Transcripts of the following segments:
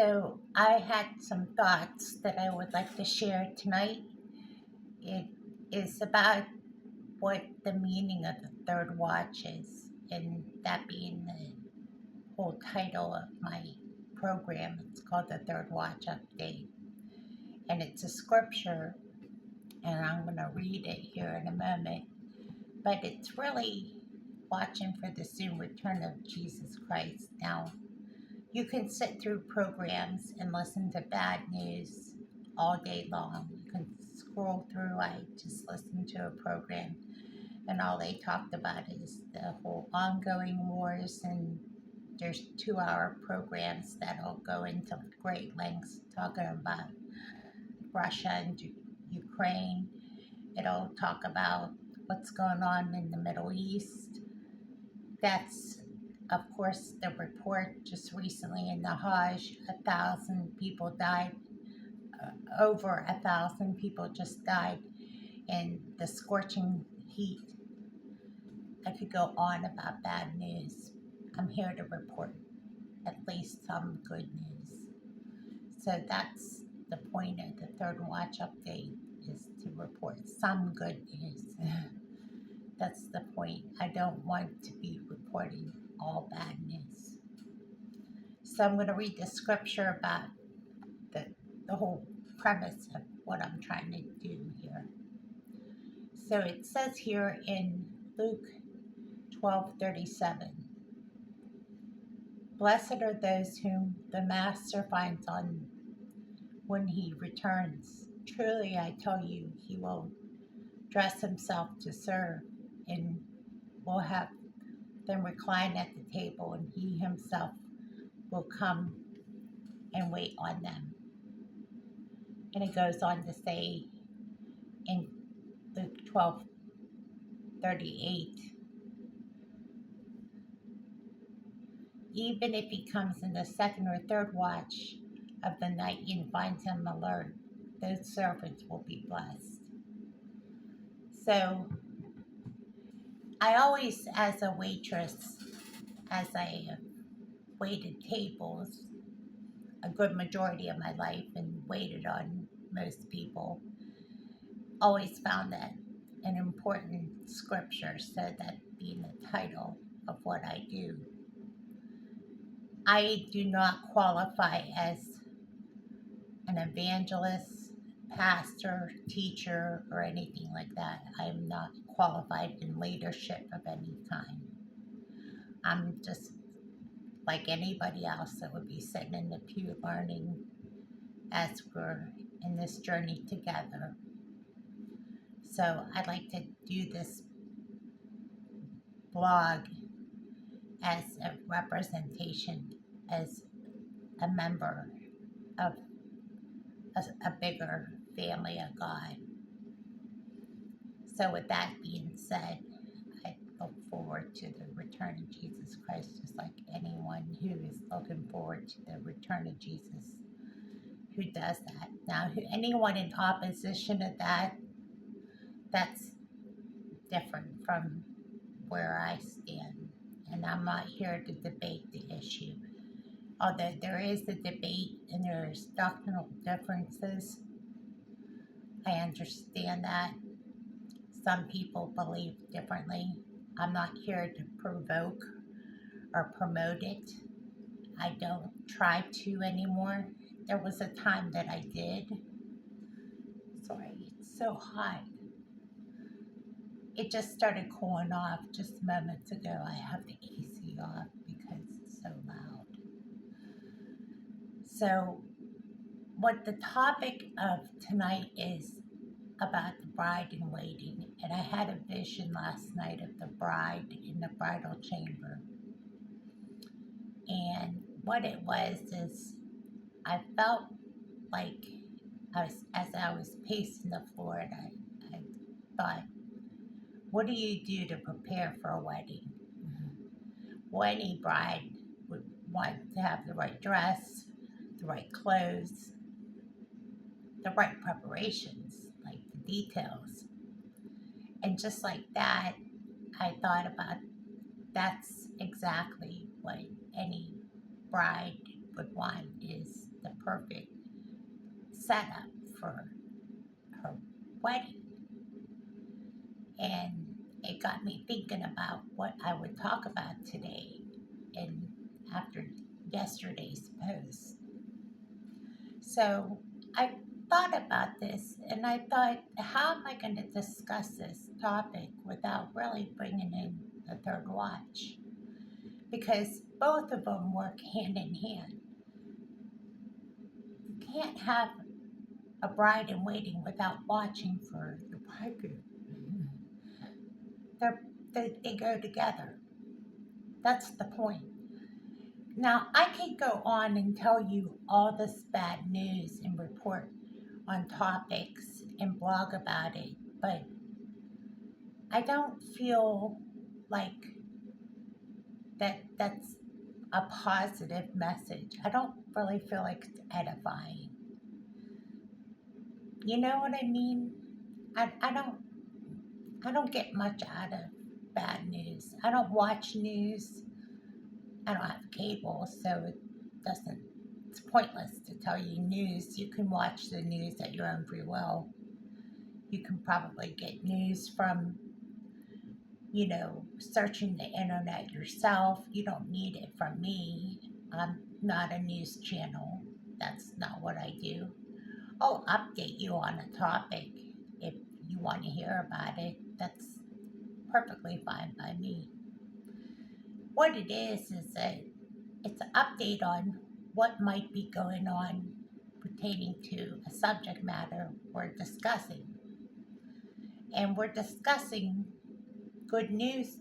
So, I had some thoughts that I would like to share tonight. It is about what the meaning of the third watch is, and that being the whole title of my program. It's called the Third Watch Update, and it's a scripture, and I'm going to read it here in a moment. But it's really watching for the soon return of Jesus Christ. Now, you can sit through programs and listen to bad news all day long. You can scroll through. I just listened to a program, and all they talked about is the whole ongoing wars. And there's 2-hour programs that'll go into great lengths talking about Russia and Ukraine. It'll talk about what's going on in the Middle East. That's, of course, the report just recently in the Hajj. 1,000 people died. Over 1,000 people just died in the scorching heat. I could go on about bad news. I'm here to report at least some good news. So that's the point of the third watch update, is to report some good news. That's the point. I don't want to be reporting all bad news. So I'm going to read the scripture about the, the whole premise of what I'm trying to do here. So it says here in Luke 12:37, "Blessed are those whom the Master finds on when he returns. Truly I tell you, he will dress himself to serve, and will have them recline at the table, and he himself will come and wait on them." And it goes on to say in Luke 12:38, "Even if he comes in the second or third watch of the night and finds him alert, those servants will be blessed." So I always, as a waitress, as I waited tables a good majority of my life and waited on most people, always found that an important scripture, so that being the title of what I do. I do not qualify as an evangelist, pastor, teacher, or anything like that. I am not qualified in leadership of any kind. I'm just like anybody else that would be sitting in the pew learning as we're in this journey together. So I'd like to do this blog as a representation, as a member of a bigger family of God. So with that being said, I look forward to the return of Jesus Christ, just like anyone who is looking forward to the return of Jesus who does that. Now, anyone in opposition to that, that's different from where I stand. And I'm not here to debate the issue. Although there is a debate and there's doctrinal differences, I understand that. Some people believe differently. I'm not here to provoke or promote it. I don't try to anymore. There was a time that I did. Sorry, it's so hot. It just started cooling off just moments ago. I have the AC off because it's so loud. So, what the topic of tonight is about the bride in waiting. And I had a vision last night of the bride in the bridal chamber. And what it was is I felt like as I was pacing the floor, and I thought, what do you do to prepare for a wedding? Well, any bride would want to have the right dress, the right clothes, the right preparations, like the details. And just like that, I thought about that's exactly what any bride would want is the perfect setup for her wedding. And it got me thinking about what I would talk about today and after yesterday's post. So I thought about this and I thought, how am I going to discuss this topic without really bringing in the third watch? Because both of them work hand in hand. You can't have a bride in waiting without watching for the bridegroom. They're, they go together. That's the point. Now, I could go on and tell you all this bad news and report on topics and blog about it, but I don't feel like that's a positive message. I don't really feel like it's edifying. You know what I mean? I don't get much out of bad news. I don't watch news. I don't have cable, so it doesn't it's pointless to tell you news. You can watch the news at your own free will. You can probably get news from, searching the internet yourself. You don't need it from me. I'm not a news channel. That's not what I do. I'll update you on a topic if you want to hear about it. That's perfectly fine by me. What it is that it's an update on what might be going on pertaining to a subject matter we're discussing. And we're discussing good news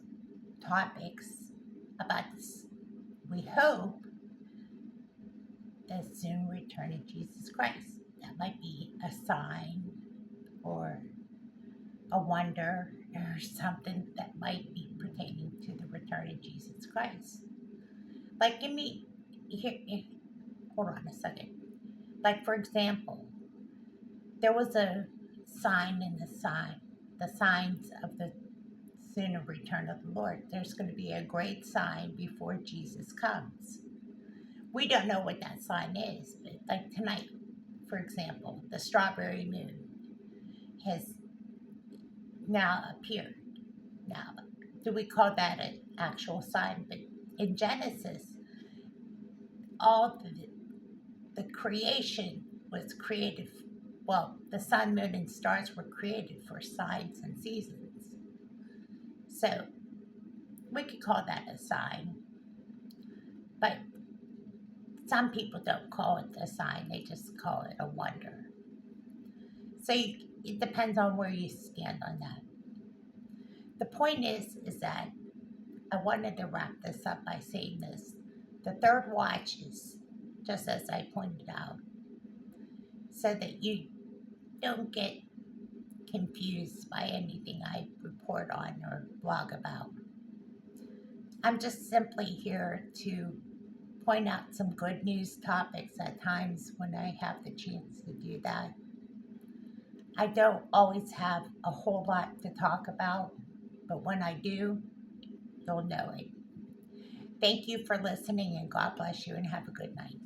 topics about this, we hope, the soon return of Jesus Christ. That might be a sign or a wonder or something that might be pertaining to the return of Jesus Christ. Like, give me, here, hold on a second. Like, for example, there was a sign in the signs of the sooner return of the Lord. There's going to be a great sign before Jesus comes. We don't know what that sign is, but like tonight, for example, the strawberry moon has now appeared. Now, do we call that an actual sign? But in Genesis, all the creation was created, well, the sun, moon, and stars were created for signs and seasons. So we could call that a sign, but some people don't call it a sign, they just call it a wonder. So it depends on where you stand on that. The point is that I wanted to wrap this up by saying this. The third watch is, just as I pointed out, so that you don't get confused by anything I report on or blog about. I'm just simply here to point out some good news topics at times when I have the chance to do that. I don't always have a whole lot to talk about, but when I do, you'll know it. Thank you for listening, and God bless you, and have a good night.